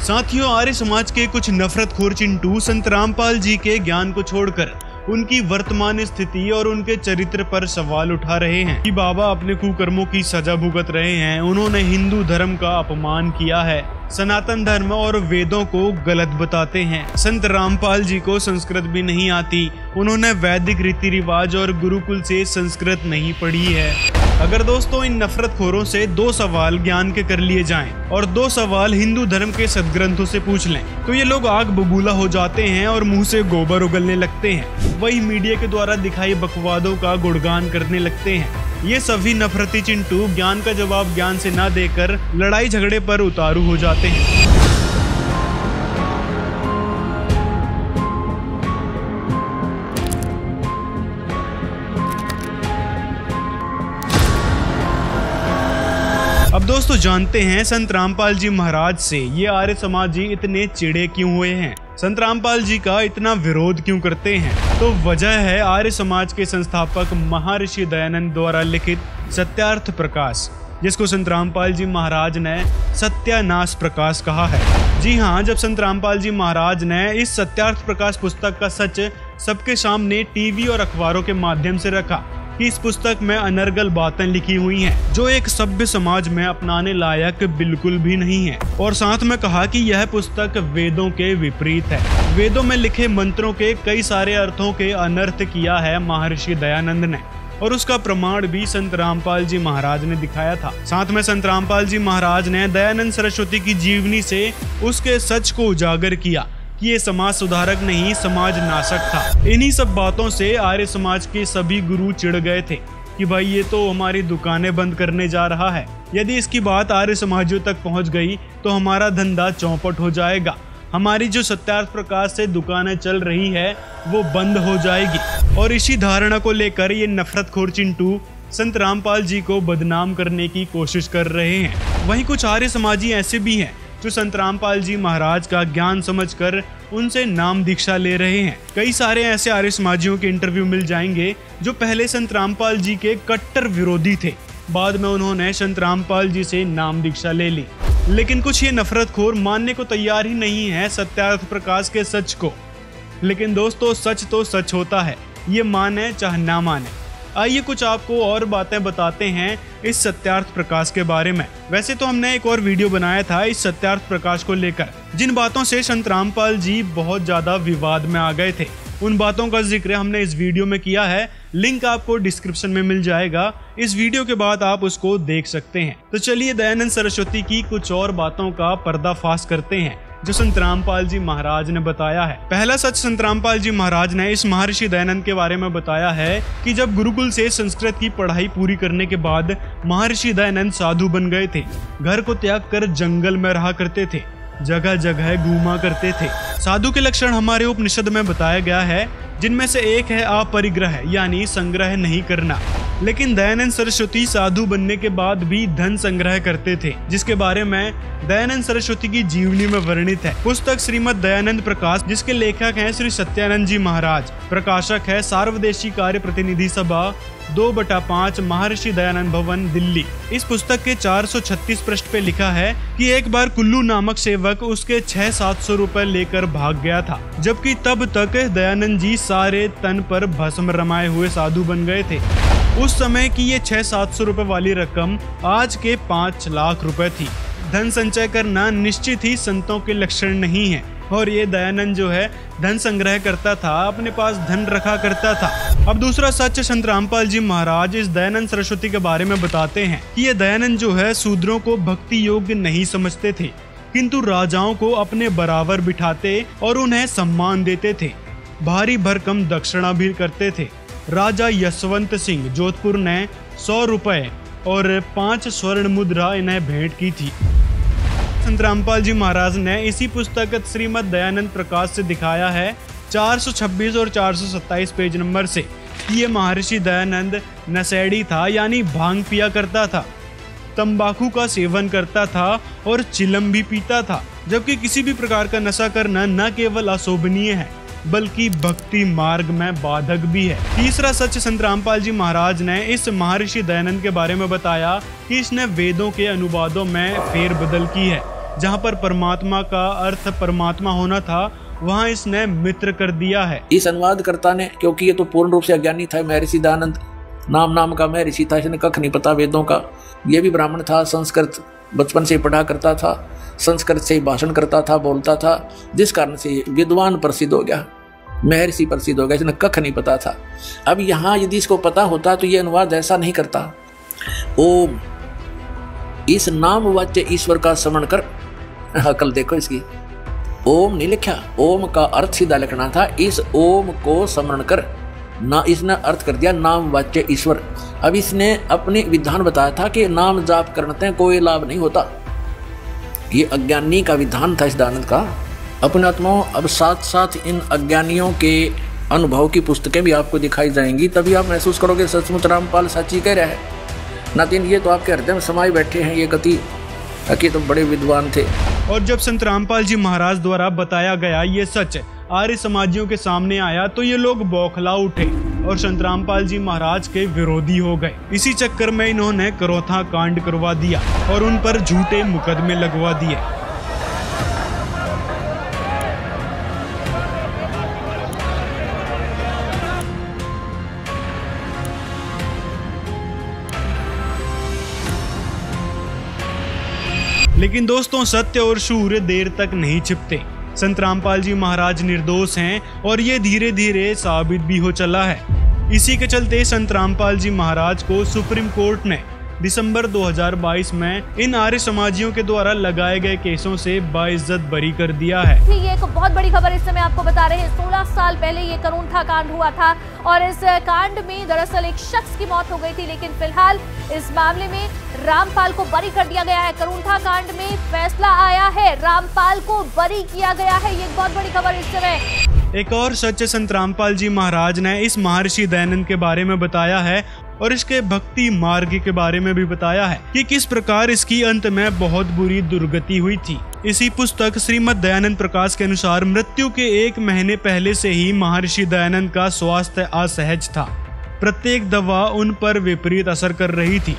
साथियों, आर्य समाज के कुछ नफरतखोर चिंटू संत रामपाल जी के ज्ञान को छोड़कर उनकी वर्तमान स्थिति और उनके चरित्र पर सवाल उठा रहे हैं कि बाबा अपने कुकर्मों की सजा भुगत रहे हैं। उन्होंने हिंदू धर्म का अपमान किया है, सनातन धर्म और वेदों को गलत बताते हैं। संत रामपाल जी को संस्कृत भी नहीं आती, उन्होंने वैदिक रीति रिवाज और गुरुकुल से संस्कृत नहीं पढ़ी है। अगर दोस्तों इन नफरतखोरों से 2 सवाल ज्ञान के कर लिए जाएं और 2 सवाल हिंदू धर्म के सदग्रंथों से पूछ लें तो ये लोग आग बबूला हो जाते हैं और मुंह से गोबर उगलने लगते हैं। वही मीडिया के द्वारा दिखाई बकवादों का गुणगान करने लगते हैं। ये सभी नफरती चिंटू ज्ञान का जवाब ज्ञान से ना देकर लड़ाई झगड़े पर उतारू हो जाते हैं। अब दोस्तों जानते हैं संत रामपाल जी महाराज से ये आर्य समाजी इतने चिढ़े क्यों हुए हैं, संत रामपाल जी का इतना विरोध क्यों करते हैं। तो वजह है आर्य समाज के संस्थापक महर्षि दयानंद द्वारा लिखित सत्यार्थ प्रकाश, जिसको संत रामपाल जी महाराज ने सत्यानाश प्रकाश कहा है। जी हाँ, जब संत रामपाल जी महाराज ने इस सत्यार्थ प्रकाश पुस्तक का सच सबके सामने टीवी और अखबारों के माध्यम से रखा कि इस पुस्तक में अनर्गल बातें लिखी हुई हैं जो एक सभ्य समाज में अपनाने लायक बिल्कुल भी नहीं है, और साथ में कहा कि यह पुस्तक वेदों के विपरीत है। वेदों में लिखे मंत्रों के कई सारे अर्थों के अनर्थ किया है महर्षि दयानंद ने, और उसका प्रमाण भी संत रामपाल जी महाराज ने दिखाया था। साथ में संत रामपाल जी महाराज ने दयानंद सरस्वती की जीवनी से उसके सच को उजागर किया कि ये समाज सुधारक नहीं समाज नाशक था। इन्हीं सब बातों से आर्य समाज के सभी गुरु चिढ़ गए थे कि भाई ये तो हमारी दुकानें बंद करने जा रहा है, यदि इसकी बात आर्य समाजियों तक पहुंच गई तो हमारा धंधा चौपट हो जाएगा, हमारी जो सत्यार्थ प्रकाश से दुकानें चल रही है वो बंद हो जाएगी। और इसी धारणा को लेकर ये नफरतखोर चिंटू संत रामपाल जी को बदनाम करने की कोशिश कर रहे हैं। वहीं कुछ आर्य समाजी ऐसे भी हैं जो संत रामपाल जी महाराज का ज्ञान समझकर उनसे नाम दीक्षा ले रहे हैं। कई सारे ऐसे आर्य समाजियों के इंटरव्यू मिल जाएंगे जो पहले संत रामपाल जी के कट्टर विरोधी थे, बाद में उन्होंने संत रामपाल जी से नाम दीक्षा ले ली। लेकिन कुछ ये नफरतखोर मानने को तैयार ही नहीं है सत्यार्थ प्रकाश के सच को। लेकिन दोस्तों सच तो सच होता है, ये माने चाहे ना माने। आइए कुछ आपको और बातें बताते हैं इस सत्यार्थ प्रकाश के बारे में। वैसे तो हमने एक और वीडियो बनाया था इस सत्यार्थ प्रकाश को लेकर, जिन बातों से संत रामपाल जी बहुत ज्यादा विवाद में आ गए थे। उन बातों का जिक्र हमने इस वीडियो में किया है, लिंक आपको डिस्क्रिप्शन में मिल जाएगा। इस वीडियो के बाद आप उसको देख सकते हैं। तो चलिए दयानंद सरस्वती की कुछ और बातों का पर्दाफाश करते हैं जो संत रामपाल जी महाराज ने बताया है। पहला सच संत रामपाल जी महाराज ने इस महर्षि दयानंद के बारे में बताया है कि जब गुरुकुल से संस्कृत की पढ़ाई पूरी करने के बाद महर्षि दयानंद साधु बन गए थे। घर को त्याग कर जंगल में रहा करते थे, जगह जगह घूमा करते थे। साधु के लक्षण हमारे उपनिषद में बताया गया है, जिनमें से एक है अपरिग्रह यानी संग्रह नहीं करना। लेकिन दयानंद सरस्वती साधु बनने के बाद भी धन संग्रह करते थे, जिसके बारे में दयानंद सरस्वती की जीवनी में वर्णित है। पुस्तक श्रीमद दयानंद प्रकाश, जिसके लेखक हैं श्री सत्यानंद जी महाराज, प्रकाशक है सार्वदेशी कार्य प्रतिनिधि सभा 2/5 महर्षि दयानंद भवन दिल्ली। इस पुस्तक के 436 पृष्ठ पे लिखा है कि एक बार कुल्लू नामक सेवक उसके 600-700 रुपए लेकर भाग गया था, जबकि तब तक दयानंद जी सारे तन पर भस्म रमाए हुए साधु बन गए थे। उस समय की ये 600-700 रुपए वाली रकम आज के 5 लाख रुपए थी। धन संचय करना निश्चित ही संतों के लक्षण नहीं है, और ये दयानंद जो है धन संग्रह करता था, अपने पास धन रखा करता था। अब दूसरा सच संत रामपाल जी महाराज इस दयानंद सरस्वती के बारे में बताते हैं कि ये दयानंद जो है शूद्रों को भक्ति योग्य नहीं समझते थे, किंतु राजाओं को अपने बराबर बिठाते और उन्हें सम्मान देते थे। भारी भरकम दक्षिणा भी करते थे। राजा यशवंत सिंह जोधपुर ने 100 रुपए और 5 स्वर्ण मुद्रा इन्हें भेंट की थी। संत रामपाल जी महाराज ने इसी पुस्तक श्रीमद दयानंद प्रकाश से दिखाया है 426 और 427 पेज नंबर से कि ये महर्षि दयानंद नशेड़ी था, यानी भांग पिया करता था, तंबाकू का सेवन करता था और चिलम भी पीता था। जबकि किसी भी प्रकार का नशा करना न केवल अशोभनीय है बल्कि भक्ति मार्ग में बाधक भी है। तीसरा सच संत रामपाल जी महाराज ने इस महर्षि दयानंद के बारे में बताया कि इसने वेदों के अनुवादों में फेरबदल की है। जहाँ पर परमात्मा का अर्थ परमात्मा होना था, वहाँ इसने मित्र कर दिया है। इस अनुवादकर्ता ने, क्योंकि ये तो पूर्ण रूप से अज्ञानी था, महर्षि दयानंद नाम का महर्षि था, इसने कख नहीं पता वेदों का। ये भी ब्राह्मण था, संस्कृत बचपन से पढ़ा करता था, संस्कृत से भाषण करता था, बोलता था, जिस कारण से विद्वान प्रसिद्ध हो गया, महर्षि प्रसिद्ध हो गया। इसने कख नहीं पता था। अब यहाँ यदि इसको पता होता तो ये अनुवाद ऐसा नहीं करता। ओम, इस नाम वाच्य ईश्वर का स्मरण कर। अकल देखो इसकी, ओम नहीं लिखा, ओम का अर्थ सीधा लिखना था, इस ओम को स्मरण कर ना, इसने अर्थ कर दिया नाम वाच्य ईश्वर। अब इसने अपने विधान बताया था कि नाम जाप करने कोई लाभ नहीं होता। ये अज्ञानी का विधान था इस दयानंद का। अपने आत्माओं, अब साथ साथ इन अज्ञानियों के अनुभव की पुस्तकें भी आपको दिखाई जाएंगी, तभी आप महसूस करोगे सचमुच रामपाल सच्ची कह रहा है। नातिन, ये तो आपके हृदय में समाये बैठे हैं ये गति, ताकि तुम बड़े विद्वान थे। और जब संत रामपाल जी महाराज द्वारा बताया गया ये सच आर्य समाजियों के सामने आया तो ये लोग बौखला उठे और संत रामपाल जी महाराज के विरोधी हो गए। इसी चक्कर में इन्होंने करौथा कांड करवा दिया और उन पर झूठे मुकदमे लगवा दिए। लेकिन दोस्तों, सत्य और शूर देर तक नहीं छिपते। संत रामपाल जी महाराज निर्दोष हैं और ये धीरे धीरे साबित भी हो चला है। इसी के चलते संत रामपाल जी महाराज को सुप्रीम कोर्ट ने दिसंबर 2022 में इन आर्य समाजियों के द्वारा लगाए गए केसों से बाइज्जत बरी कर दिया है। ये एक बहुत बड़ी खबर इस समय आपको बता रहे हैं। 16 साल पहले ये करूंथा कांड हुआ था और इस कांड में दरअसल एक शख्स की मौत हो गई थी, लेकिन फिलहाल इस मामले में रामपाल को बरी कर दिया गया है। करूंथा कांड में फैसला आया है, रामपाल को बरी किया गया है। ये एक बहुत बड़ी खबर इस समय। एक और सच संत रामपाल जी महाराज ने इस महर्षि दयानंद के बारे में बताया है और इसके भक्ति मार्ग के बारे में भी बताया है कि किस प्रकार इसकी अंत में बहुत बुरी दुर्गति हुई थी। इसी पुस्तक श्रीमद् दयानंद प्रकाश के अनुसार मृत्यु के 1 महीने पहले से ही महर्षि दयानंद का स्वास्थ्य असहज था। प्रत्येक दवा उन पर विपरीत असर कर रही थी।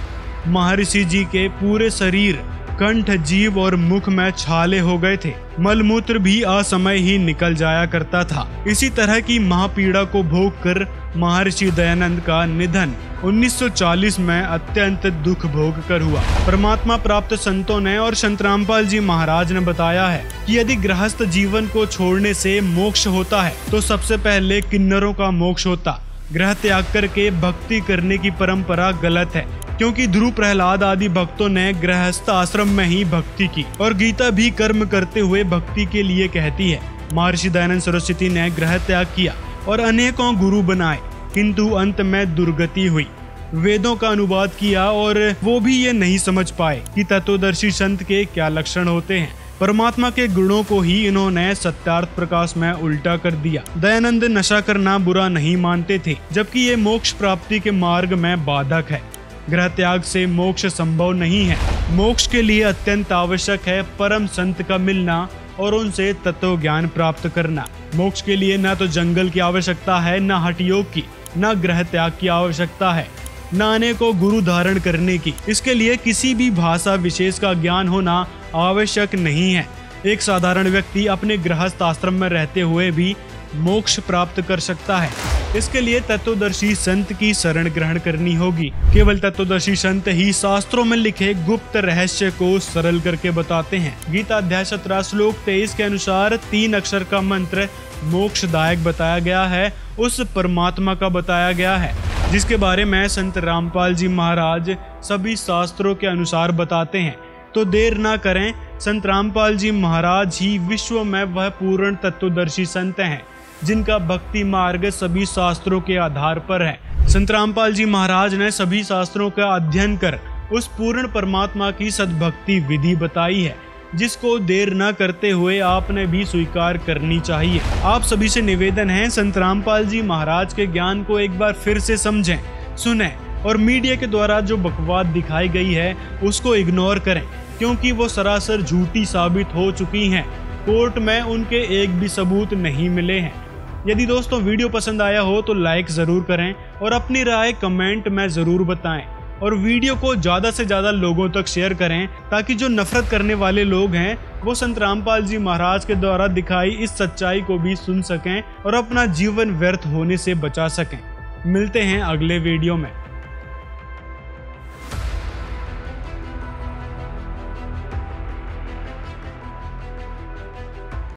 महर्षि जी के पूरे शरीर, कंठ, जीभ और मुख में छाले हो गए थे। मलमूत्र भी असमय ही निकल जाया करता था। इसी तरह की महापीड़ा को भोग कर महर्षि दयानंद का निधन 1940 में अत्यंत दुख भोग कर हुआ। परमात्मा प्राप्त संतों ने और संत रामपाल जी महाराज ने बताया है कि यदि गृहस्थ जीवन को छोड़ने से मोक्ष होता है तो सबसे पहले किन्नरों का मोक्ष होता। गृह त्याग करके भक्ति करने की परंपरा गलत है, क्योंकि ध्रुव, प्रहलाद आदि भक्तों ने गृहस्थ आश्रम में ही भक्ति की और गीता भी कर्म करते हुए भक्ति के लिए कहती है। महर्षि दयानंद सरस्वती ने गृह त्याग किया और अनेकों गुरु बनाए, किंतु अंत में दुर्गति हुई। वेदों का अनुवाद किया और वो भी ये नहीं समझ पाए कि तत्वदर्शी संत के क्या लक्षण होते हैं। परमात्मा के गुणों को ही इन्होंने सत्यार्थ प्रकाश में उल्टा कर दिया। दयानंद नशा करना बुरा नहीं मानते थे, जबकि ये मोक्ष प्राप्ति के मार्ग में बाधक है। गृह त्याग से मोक्ष संभव नहीं है। मोक्ष के लिए अत्यंत आवश्यक है परम संत का मिलना और उनसे तत्व ज्ञान प्राप्त करना। मोक्ष के लिए न तो जंगल की आवश्यकता है, न हठ योग की, न गृह त्याग की आवश्यकता है, न अनेकों गुरु धारण करने की। इसके लिए किसी भी भाषा विशेष का ज्ञान होना आवश्यक नहीं है। एक साधारण व्यक्ति अपने गृहस्थ आश्रम में रहते हुए भी मोक्ष प्राप्त कर सकता है। इसके लिए तत्वदर्शी संत की शरण ग्रहण करनी होगी। केवल तत्वदर्शी संत ही शास्त्रों में लिखे गुप्त रहस्य को सरल करके बताते हैं। गीता अध्याय 17 श्लोक 23 के अनुसार 3 अक्षर का मंत्र मोक्षदायक बताया गया है, उस परमात्मा का बताया गया है, जिसके बारे में संत रामपाल जी महाराज सभी शास्त्रों के अनुसार बताते हैं। तो देर ना करें, संत रामपाल जी महाराज ही विश्व में वह पूर्ण तत्वदर्शी संत हैं जिनका भक्ति मार्ग सभी शास्त्रों के आधार पर है। संत रामपाल जी महाराज ने सभी शास्त्रों का अध्ययन कर उस पूर्ण परमात्मा की सद्भक्ति विधि बताई है, जिसको देर न करते हुए आपने भी स्वीकार करनी चाहिए। आप सभी से निवेदन है, संत रामपाल जी महाराज के ज्ञान को एक बार फिर से समझें, सुनें और मीडिया के द्वारा जो बकवाद दिखाई गई है उसको इग्नोर करें, क्योंकि वो सरासर झूठी साबित हो चुकी हैं। कोर्ट में उनके एक भी सबूत नहीं मिले हैं। यदि दोस्तों वीडियो पसंद आया हो तो लाइक जरूर करें और अपनी राय कमेंट में जरूर बताएं। और वीडियो को ज्यादा से ज्यादा लोगों तक शेयर करें ताकि जो नफरत करने वाले लोग हैं वो संत रामपाल जी महाराज के द्वारा दिखाई इस सच्चाई को भी सुन सकें और अपना जीवन व्यर्थ होने से बचा सकें। मिलते हैं अगले वीडियो में।